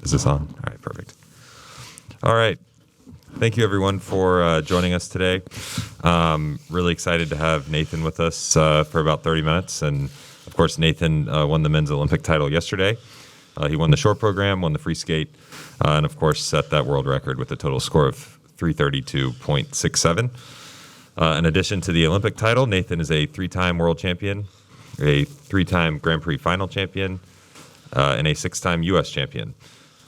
Is this on? All right, perfect. All right. Thank you, everyone, for joining us today. Really excited to have Nathan with us for about 30 minutes. And, of course, Nathan won the men's Olympic title yesterday. He won the short program, won the free skate, and, of course, set that world record with a total score of 332.67. In addition to the Olympic title, Nathan is a 3-time world champion, a 3-time Grand Prix final champion, and a 6-time U.S. champion.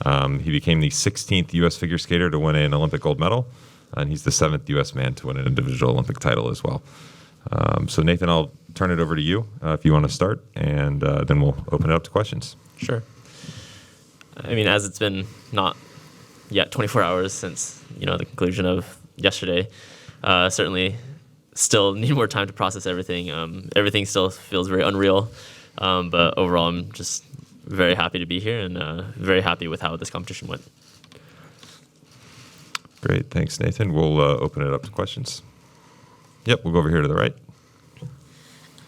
He became the 16th U.S. figure skater to win an Olympic gold medal, and he's the 7th U.S. man to win an individual Olympic title as well. So, Nathan, I'll turn it over to you if you want to start, and then we'll open it up to questions. Sure. I mean, as it's been not yet 24 hours since, the conclusion of yesterday, certainly still need more time to process everything. Everything still feels very unreal, but overall I'm just very happy to be here and very happy with how this competition went. Great. Thanks, Nathan. We'll open it up to questions. Yep, we'll go over here to the right.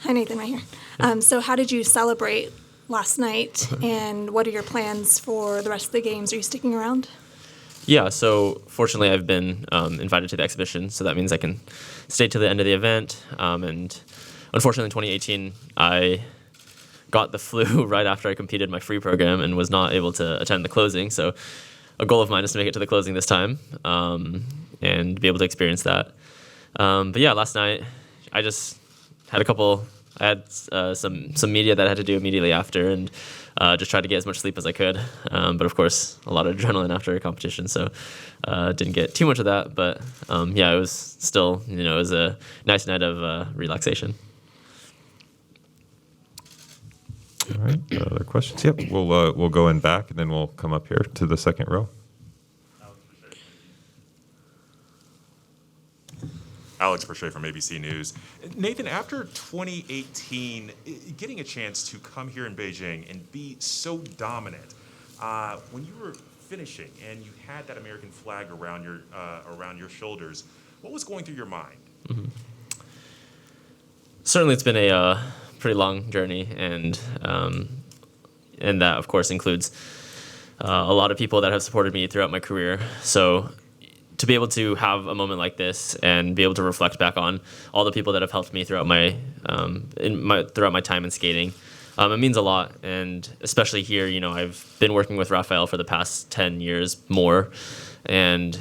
Hi, Nathan, right here. So how did you celebrate last night, and what are your plans for the rest of the games? Are you sticking around? Yeah, so fortunately I've been invited to the exhibition, so that means I can stay to the end of the event. And unfortunately in 2018, I got the flu right after I competed my free program and was not able to attend the closing. So a goal of mine is to make it to the closing this time and be able to experience that. But yeah, last night I just had I had some media that I had to do immediately after, and just tried to get as much sleep as I could. But of course, a lot of adrenaline after a competition, so didn't get too much of that. But yeah, it was still, it was a nice night of relaxation. All right. Other questions? Yep. We'll go in back, and then we'll come up here to the second row. Alex Berchet from ABC News. Nathan, after 2018, getting a chance to come here in Beijing and be so dominant, when you were finishing and you had that American flag around your shoulders, what was going through your mind? Mm-hmm. Certainly, it's been a pretty long journey, and that, of course, includes a lot of people that have supported me throughout my career. So to be able to have a moment like this and be able to reflect back on all the people that have helped me throughout my time in skating, it means a lot. And especially here, I've been working with Raphael for the past 10 years more, and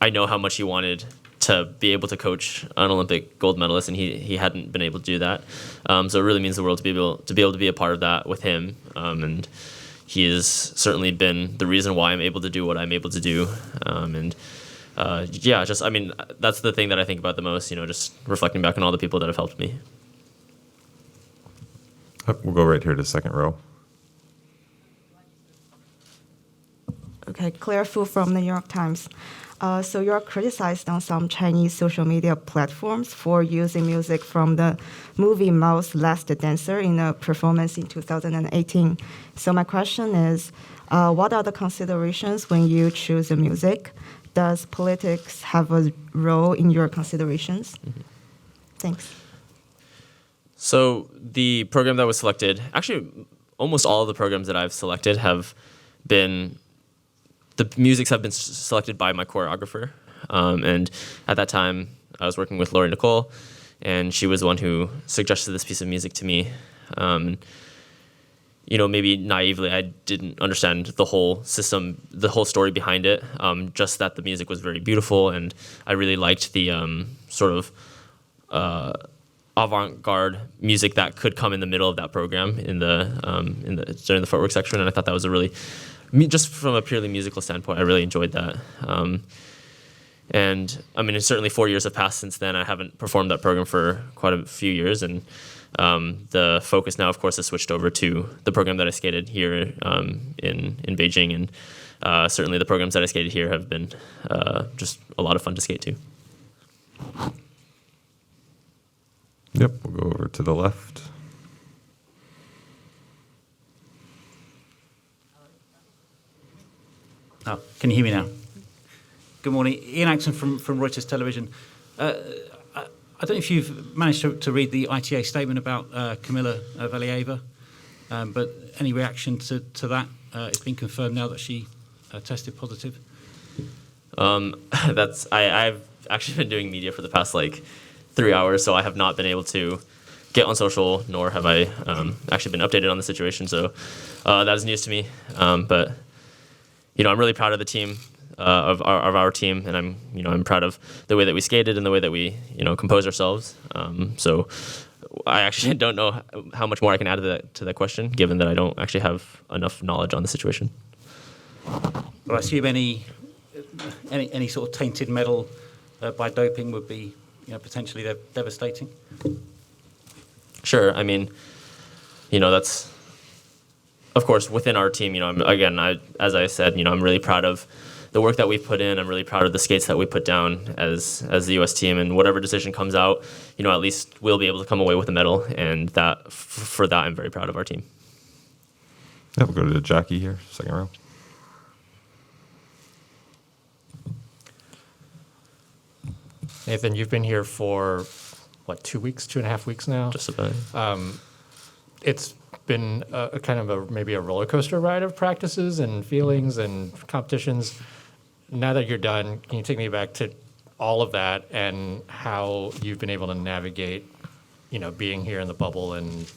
I know how much he wanted to be able to coach an Olympic gold medalist, and he hadn't been able to do that. So it really means the world to be able to be a part of that with him. And he has certainly been the reason why I'm able to do what I'm able to do. That's the thing that I think about the most, just reflecting back on all the people that have helped me. We'll go right here to the second row. Okay, Claire Fu from the New York Times. So you're criticized on some Chinese social media platforms for using music from the movie Mao's Last Dancer in a performance in 2018. So my question is, what are the considerations when you choose the music? Does politics have a role in your considerations? Mm-hmm. Thanks. So the program that was selected, actually almost all of the programs that I've selected the musics have been selected by my choreographer. And at that time, I was working with Lori Nicole, and she was the one who suggested this piece of music to me. Maybe naively, I didn't understand the whole system, the whole story behind it, just that the music was very beautiful, and I really liked the sort of avant-garde music that could come in the middle of that program during the footwork section, and I thought that was just from a purely musical standpoint, I really enjoyed that. And I mean, certainly 4 years have passed since then. I haven't performed that program for quite a few years, and the focus now, of course, has switched over to the program that I skated here in Beijing, and certainly the programs that I skated here have been just a lot of fun to skate to. Yep, we'll go over to the left. Oh, can you hear me now? Good morning. Ian Axon from Reuters Television. I don't know if you've managed to read the ITA statement about Kamila Valieva, but any reaction to that? It's been confirmed now that she tested positive? I've actually been doing media for the past like 3 hours, so I have not been able to get on social, nor have I actually been updated on the situation. So that is news to me. But I'm really proud of the team, of our team, and I'm proud of the way that we skated and the way that we composed ourselves. So I actually don't know how much more I can add to that question, given that I don't actually have enough knowledge on the situation. Well, I assume any sort of tainted medal by doping would be potentially devastating. Sure. I mean, that's, of course, within our team. As I said, I'm really proud of the work that we've put in. I'm really proud of the skates that we put down as the U.S. team. And whatever decision comes out, at least we'll be able to come away with a medal. And for that, I'm very proud of our team. Yeah, we'll go to Jackie here, second row. Nathan, you've been here for, 2 weeks, 2.5 weeks now? Just about. It's been maybe a roller coaster ride of practices and feelings and competitions. Now that you're done, can you take me back to all of that and how you've been able to navigate, being here in the bubble and,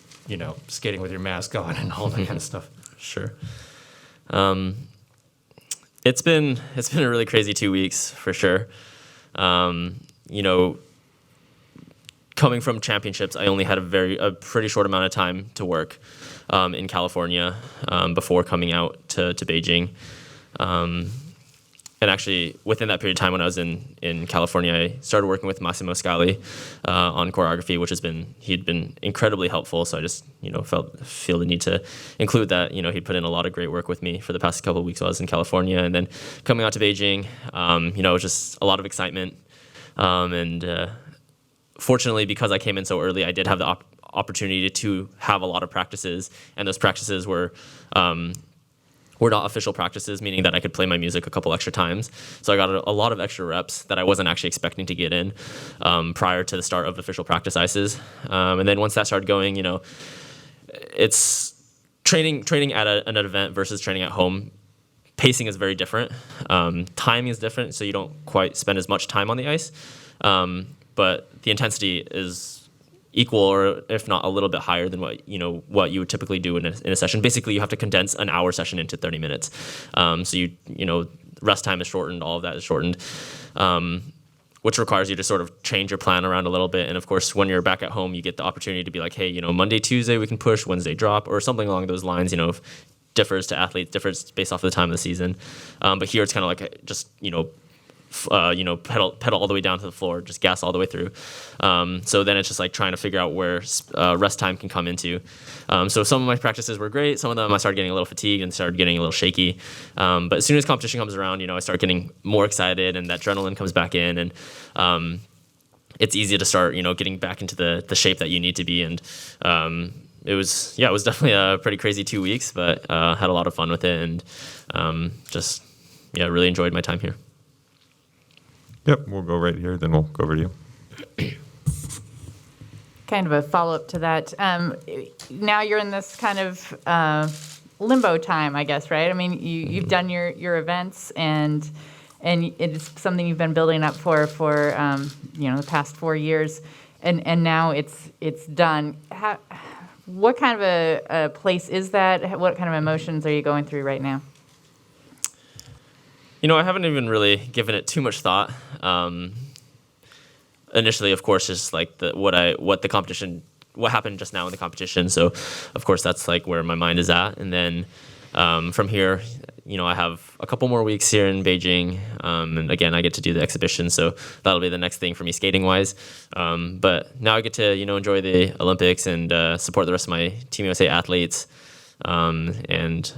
skating with your mask on and all that kind of stuff? Sure. It's been a really crazy 2 weeks for sure. Coming from championships, I only had a pretty short amount of time to work in California before coming out to Beijing. And actually, within that period of time when I was in California, I started working with Massimo Scali on choreography, he'd been incredibly helpful. So I just feel the need to include that. He'd put in a lot of great work with me for the past couple of weeks while I was in California, and then coming out to Beijing, it was just a lot of excitement. And fortunately, because I came in so early, I did have the opportunity to have a lot of practices, and those practices were not official practices, meaning that I could play my music a couple extra times. So I got a lot of extra reps that I wasn't actually expecting to get in prior to the start of official practice ices. And then once that started going, it's training at an event versus training at home. Pacing is very different. Timing is different, so you don't quite spend as much time on the ice. But the intensity is equal, or if not a little bit higher than what you would typically do in a session. Basically, you have to condense an hour session into 30 minutes. So rest time is shortened. All of that is shortened, which requires you to sort of change your plan around a little bit. And of course, when you're back at home, you get the opportunity to be like, hey, Monday, Tuesday we can push, Wednesday drop, or something along those lines. Differs to athletes, differs based off of the time of the season. But here it's kind of like just pedal all the way down to the floor, just gas all the way through. So then it's just like trying to figure out where rest time can come into. So some of my practices were great. Some of them I started getting a little fatigued and started getting a little shaky. But as soon as competition comes around, I start getting more excited, and that adrenaline comes back in, and it's easy to start getting back into the shape that you need to be. And it was definitely a pretty crazy 2 weeks, but had a lot of fun with it, and really enjoyed my time here. Yep, we'll go right here, then we'll go over to you. Kind of a follow-up to that. Now you're in this kind of limbo time, I guess, right? I mean, you've done your events, and it's something you've been building up for the past 4 years, and now it's done. What kind of a place is that? What kind of emotions are you going through right now? I haven't even really given it too much thought. Initially, of course, just like what happened just now in the competition. So, of course, that's like where my mind is at. And then from here, I have a couple more weeks here in Beijing. And again, I get to do the exhibition. So that'll be the next thing for me skating wise. But now I get to, enjoy the Olympics and support the rest of my Team USA athletes. And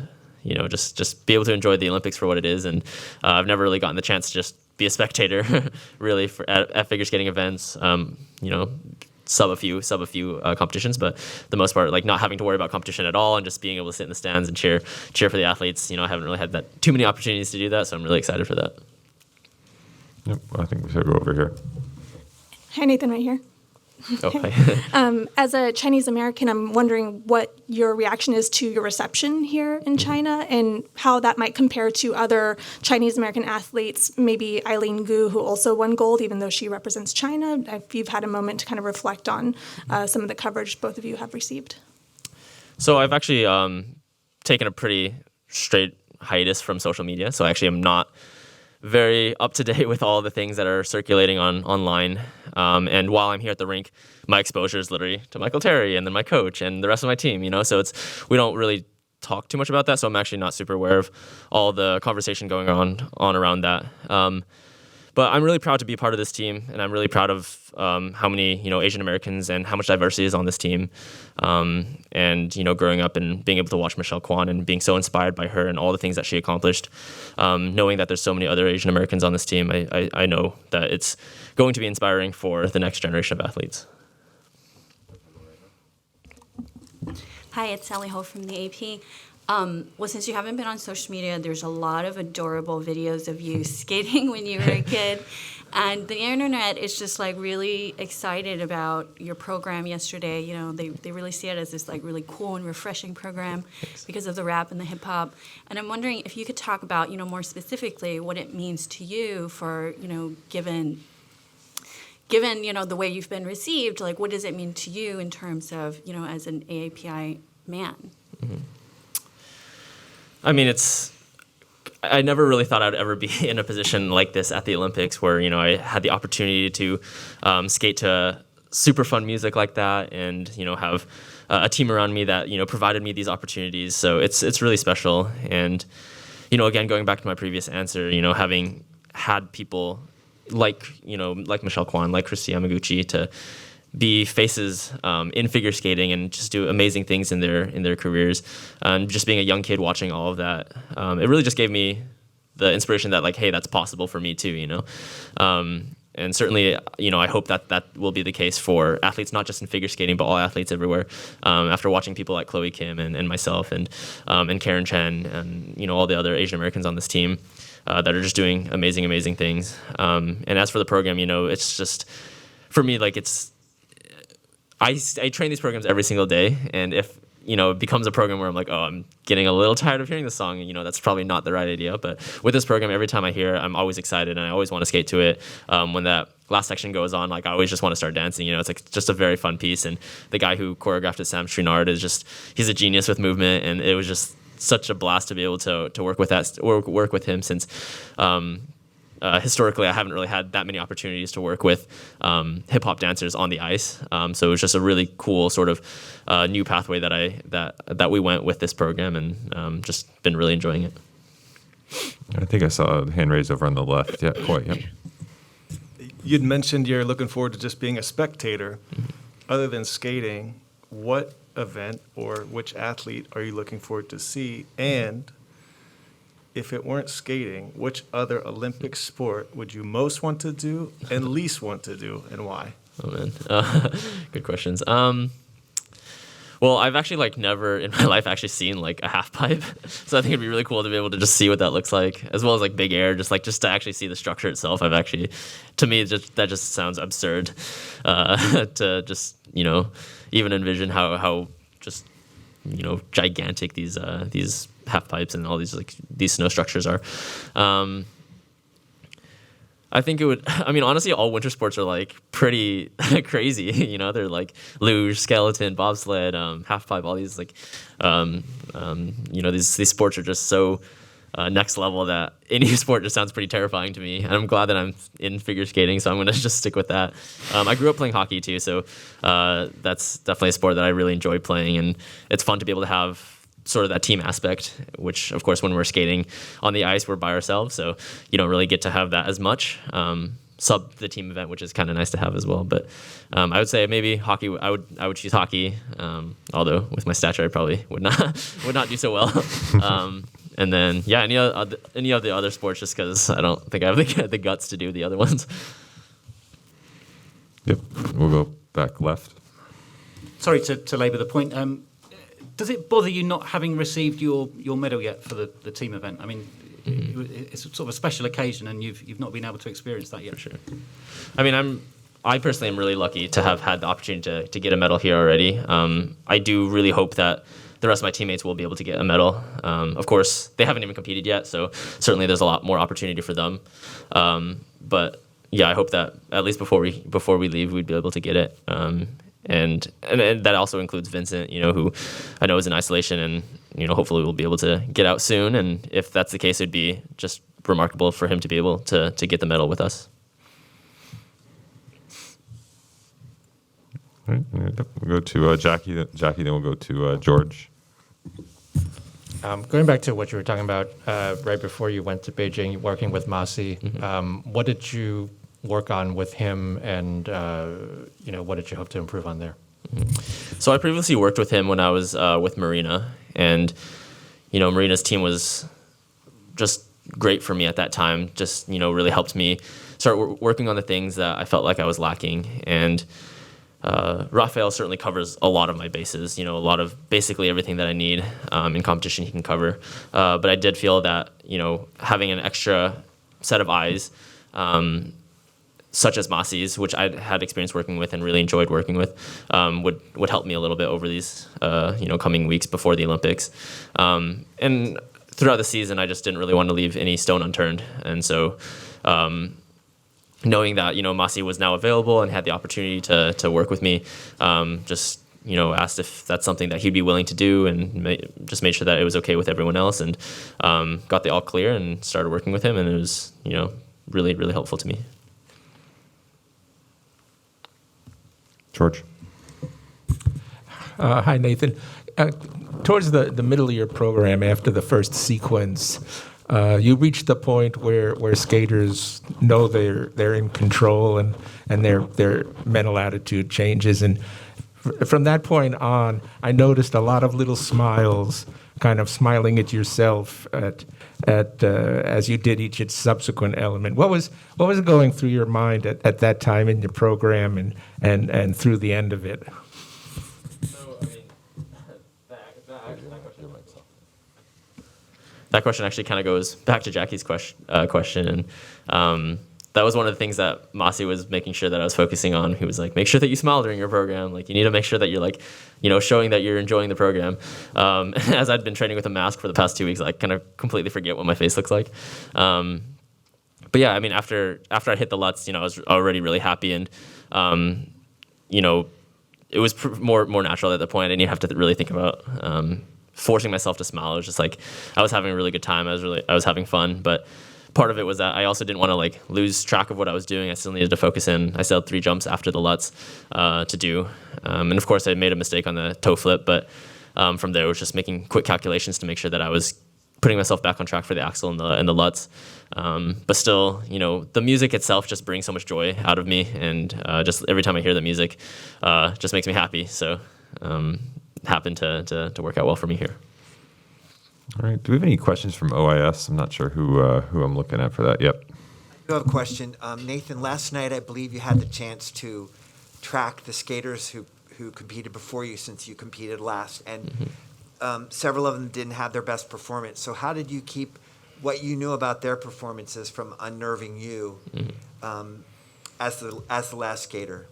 just be able to enjoy the Olympics for what it is. And I've never really gotten the chance to just be a spectator, really, at figure skating events. Sub a few competitions, but the most part, like not having to worry about competition at all, and just being able to sit in the stands and cheer for the athletes. I haven't really had too many opportunities to do that, so I'm really excited for that. Yep, I think we should go over here. Hi, Nathan, right here. Oh, hi. As a Chinese American, I'm wondering what your reaction is to your reception here in China and how that might compare to other Chinese American athletes, maybe Eileen Gu, who also won gold, even though she represents China. If you've had a moment to kind of reflect on some of the coverage both of you have received. So I've actually taken a pretty straight hiatus from social media. So actually I'm not very up to date with all the things that are circulating online. And while I'm here at the rink, my exposure is literally to Michael Terry and then my coach and the rest of my team, So we don't really talk too much about that. So I'm actually not super aware of all the conversation going on around that. But I'm really proud to be part of this team, and I'm really proud of how many Asian Americans and how much diversity is on this team. And growing up and being able to watch Michelle Kwan and being so inspired by her and all the things that she accomplished, knowing that there's so many other Asian Americans on this team, I know that it's going to be inspiring for the next generation of athletes. Hi, it's Sally Ho from the AP. Well, since you haven't been on social media, there's a lot of adorable videos of you skating when you were a kid. And the internet is just like really excited about your program yesterday. They really see it as this like really cool and refreshing program because of the rap and the hip hop. And I'm wondering if you could talk about, more specifically what it means to you for, given the way you've been received, like what does it mean to you in terms of, as an AAPI man? Mm-hmm. I mean, I never really thought I'd ever be in a position like this at the Olympics where, I had the opportunity to skate to super fun music like that and, have a team around me that, provided me these opportunities. So it's really special. And, again, going back to my previous answer, having had people like Michelle Kwan, like Christy Yamaguchi to be faces in figure skating and just do amazing things in their careers. And just being a young kid watching all of that, it really just gave me the inspiration that hey, that's possible for me too, And certainly, I hope that will be the case for athletes, not just in figure skating, but all athletes everywhere. After watching people like Chloe Kim and myself and Karen Chen and, all the other Asian Americans on this team that are just doing amazing, amazing things. And as for the program, it's just, for me, I train these programs every single day, and if it becomes a program where I'm like, oh, I'm getting a little tired of hearing the song, that's probably not the right idea. But with this program, every time I hear it, I'm always excited, and I always want to skate to it. When that last section goes on, I always just want to start dancing. It's just a very fun piece, and the guy who choreographed it, Sam Srinard, he's a genius with movement, and it was just such a blast to be able to work with him since. Historically, I haven't really had that many opportunities to work with hip hop dancers on the ice. So it was just a really cool sort of new pathway that we went with this program, and just been really enjoying it. I think I saw a hand raised over on the left. Yeah, quite. Yep. You'd mentioned you're looking forward to just being a spectator. Mm-hmm. Other than skating, what event or which athlete are you looking forward to see? And if it weren't skating, which other Olympic sport would you most want to do and least want to do, and why? Oh, man. Good questions. Well, I've actually never in my life actually seen a half pipe. So I think it'd be really cool to be able to just see what that looks like, as well as big air, just to actually see the structure itself. To me, that just sounds absurd to just, even envision how just, gigantic these half pipes and all these snow structures are. I think it would. Honestly, all winter sports are pretty crazy. They're luge, skeleton, bobsled, half pipe. All these these sports are just so next level that any sport just sounds pretty terrifying to me. And I'm glad that I'm in figure skating, so I'm gonna just stick with that. I grew up playing hockey too, so that's definitely a sport that I really enjoy playing, and it's fun to be able to have sort of that team aspect, which of course when we're skating on the ice we're by ourselves, so you don't really get to have that as much. Sub the team event, which is kind of nice to have as well. But I would say maybe hockey. I would choose hockey, although with my stature I probably would not do so well. And then any of the other sports, just because I don't think I have the guts to do the other ones. Yep, we'll go back left. Sorry to labour the point. Does it bother you not having received your medal yet for the team event? It's sort of a special occasion, and you've not been able to experience that yet. For sure. I'm I personally am really lucky to have had the opportunity to get a medal here already. I do really hope that the rest of my teammates will be able to get a medal. Of course, they haven't even competed yet, so certainly there's a lot more opportunity for them. But yeah, I hope that at least before we leave, we'd be able to get it. And that also includes Vincent, who I know is in isolation, and hopefully we'll be able to get out soon. And if that's the case, it'd be just remarkable for him to be able to get the medal with us. All right, we'll go to Jackie. Jackie, then we'll go to George. Going back to what you were talking about right before you went to Beijing, working with Masi, what did you work on with him, and what did you hope to improve on there? So I previously worked with him when I was with Marina, and Marina's team was just great for me at that time. Just really helped me start working on the things that I felt like I was lacking. And Rafael certainly covers a lot of my bases. A lot of basically everything that I need in competition he can cover. But I did feel that having an extra set of eyes, such as Masi's, which I had experience working with and really enjoyed working with, would help me a little bit over these coming weeks before the Olympics. And throughout the season, I just didn't really want to leave any stone unturned. And so knowing that Masi was now available and had the opportunity to work with me, just asked if that's something that he'd be willing to do, and just made sure that it was okay with everyone else, and got the all clear and started working with him, and it was really, really helpful to me. George. Hi, Nathan. Towards the middle of your program, after the first sequence, you reached the point where skaters know they're in control, and their mental attitude changes. And from that point on, I noticed a lot of little smiles, kind of smiling at yourself at as you did each subsequent element. What was going through your mind at that time in your program and through the end of it? That question actually kind of goes back to Jackie's question, and that was one of the things that Masi was making sure that I was focusing on. He was like, make sure that you smile during your program. Like, you need to make sure that you're showing that you're enjoying the program. As I'd been training with a mask for the past 2 weeks, I kind of completely forget what my face looks like. But yeah, after I hit the Lutz, I was already really happy, and it was more natural at that point. I didn't even have to really think about forcing myself to smile. It was just like I was having a really good time. I was having fun, but part of it was that I also didn't want to lose track of what I was doing. I still needed to focus in. I still had 3 jumps after the Lutz to do, and of course I made a mistake on the toe flip. But from there, it was just making quick calculations to make sure that I was putting myself back on track for the axel and the Lutz. But still, the music itself just brings so much joy out of me, and just every time I hear the music, just makes me happy. So happened to work out well for me here. All right. Do we have any questions from OIS? I'm not sure who I'm looking at for that. Yep. I do have a question. Nathan, last night I believe you had the chance to track the skaters who competed before you, since you competed last, and several of them didn't have their best performance. So how did you keep what you knew about their performances from unnerving you as the last skater?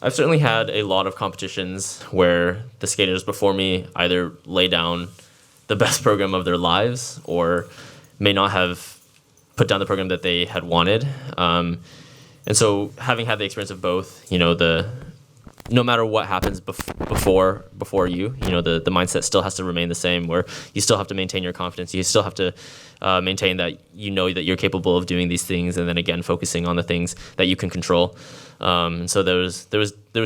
I've certainly had a lot of competitions where the skaters before me either lay down the best program of their lives or may not have put down the program that they had wanted. And so having had the experience of both, no matter what happens before you, the mindset still has to remain the same, where you still have to maintain your confidence. You still have to maintain that that you're capable of doing these things, and then again focusing on the things that you can control. And so there was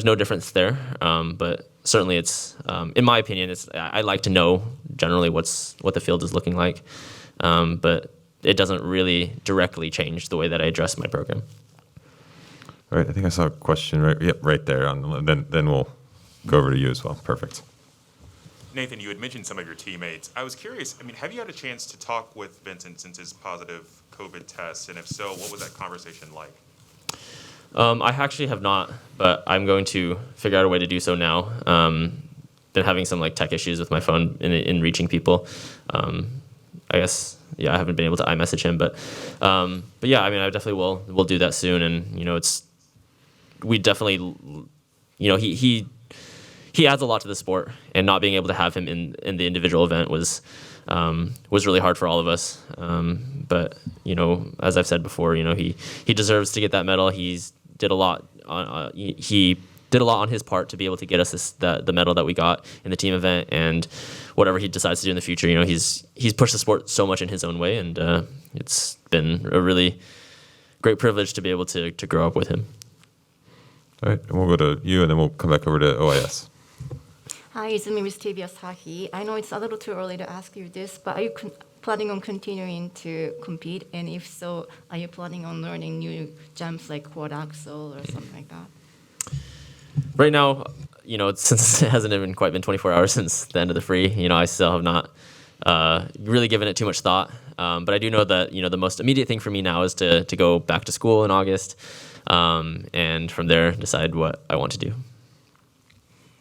no difference there. But certainly it's, in my opinion, I like to know generally what the field is looking like, but it doesn't really directly change the way that I address my program. All right, I think I saw a question right there. Then we'll go over to you as well. Perfect. Nathan, you had mentioned some of your teammates. I was curious, have you had a chance to talk with Vincent since his positive COVID test? And if so, what was that conversation like? I actually have not, but I'm going to figure out a way to do so now. Been having some tech issues with my phone in reaching people. I guess, yeah, I haven't been able to iMessage him, but yeah, I mean, I definitely will do that soon. And, you know, we definitely, you know, he adds a lot to the sport, and not being able to have him in the individual event was really hard for all of us. But, you know, as I've said before, you know, he deserves to get that medal. He did a lot on his part to be able to get us the medal that we got in the team event, and whatever he decides to do in the future, you know, he's pushed the sport so much in his own way, and it's been a really great privilege to be able to grow up with him. All right, and we'll go to you, and then we'll come back over to OIS. Hi, it's me with TV Asahi. I know it's a little too early to ask you this, but are you planning on continuing to compete? And if so, are you planning on learning new jumps like quad axel or something like that? Right now, you know, since it hasn't even quite been 24 hours since the end of the free, you know, I still have not really given it too much thought. But I do know that, you know, the most immediate thing for me now is to go back to school in August, and from there decide what I want to do.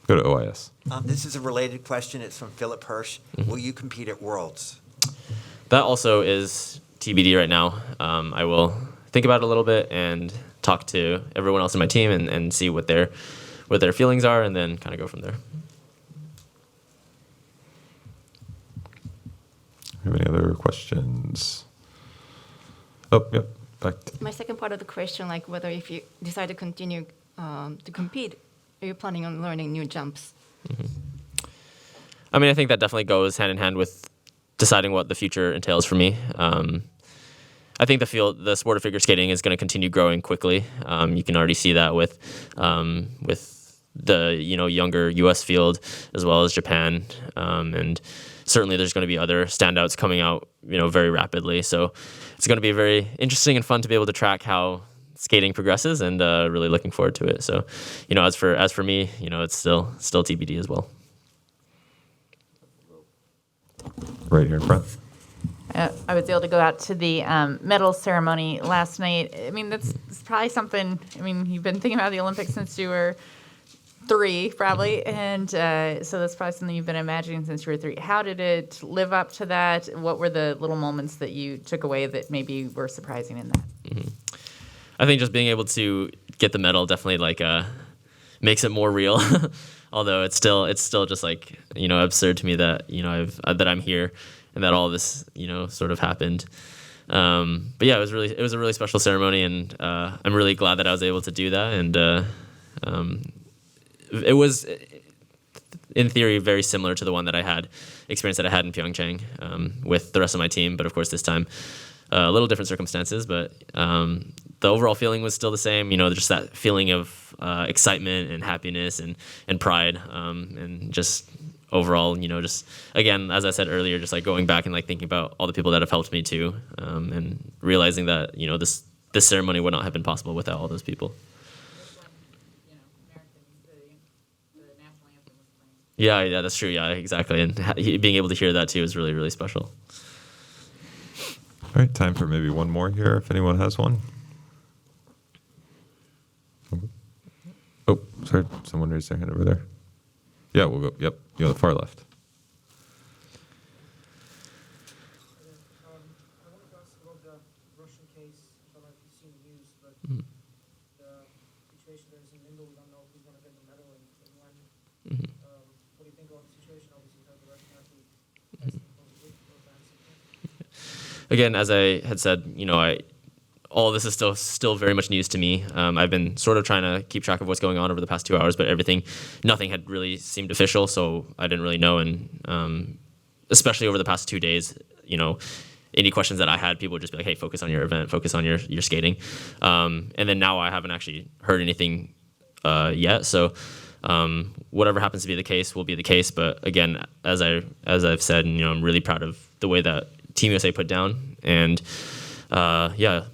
Go to OIS. This is a related question. It's from Philip Hirsch. Mm-hmm. Will you compete at Worlds? That also is TBD right now. I will think about it a little bit and talk to everyone else in my team and see what their feelings are, and then kind of go from there. Have any other questions? Oh, yep. Back. My second part of the question, like whether if you decide to continue to compete, are you planning on learning new jumps? Mm-hmm. I mean, I think that definitely goes hand in hand with deciding what the future entails for me. I think the sport of figure skating is going to continue growing quickly. You can already see that with the younger U.S. field as well as Japan, and certainly there's going to be other standouts coming out very rapidly. So it's going to be very interesting and fun to be able to track how skating progresses, and really looking forward to it. So, as for me, it's still TBD as well. Right here in front. I was able to go out to the medal ceremony last night. I mean, that's probably something. I mean, you've been thinking about the Olympics since you were 3, probably, and so that's probably something you've been imagining since you were 3. How did it live up to that? What were the little moments that you took away that maybe were surprising in that? Mm-hmm. I think just being able to get the medal definitely makes it more real. Although it's still just absurd to me that that I'm here and that all this sort of happened. But yeah, it was a really special ceremony, and I'm really glad that I was able to do that. And it was, in theory, very similar to the one that I had in Pyeongchang with the rest of my team. But of course, this time a little different circumstances. But the overall feeling was still the same. Just that feeling of excitement and happiness and pride, and just overall, just again, as I said earlier, just going back and thinking about all the people that have helped me too, and realizing that this ceremony would not have been possible without all those people. Yeah, that's true. Yeah, exactly. And being able to hear that too is really, really special. All right, time for maybe one more here, if anyone has one. Oh, sorry, someone raised their hand over there. Yeah, we'll go. Yep, the far left. I wanted to ask about the Russian case. I don't know if you've seen the news, but the situation there is in Limbo. We don't know who's going to get the medal and when. What do you think about the situation? Obviously, you have the Russian athlete testing positive for advancing. Again, as I had said, all of this is still very much news to me. I've been sort of trying to keep track of what's going on over the past 2 hours, but nothing had really seemed official, so I didn't really know. And especially over the past 2 days, any questions that I had, people would just be like, "Hey, focus on your event, focus on your skating." And then now I haven't actually heard anything yet. So whatever happens to be the case will be the case. But again, as I've said, I'm really proud of the way that Team USA put down, and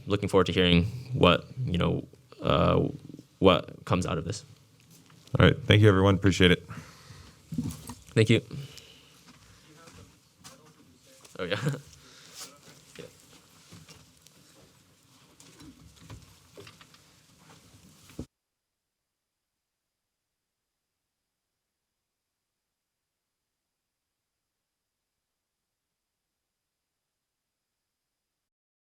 looking forward to hearing what comes out of this. All right, thank you, everyone. Appreciate it. Thank you. Oh yeah.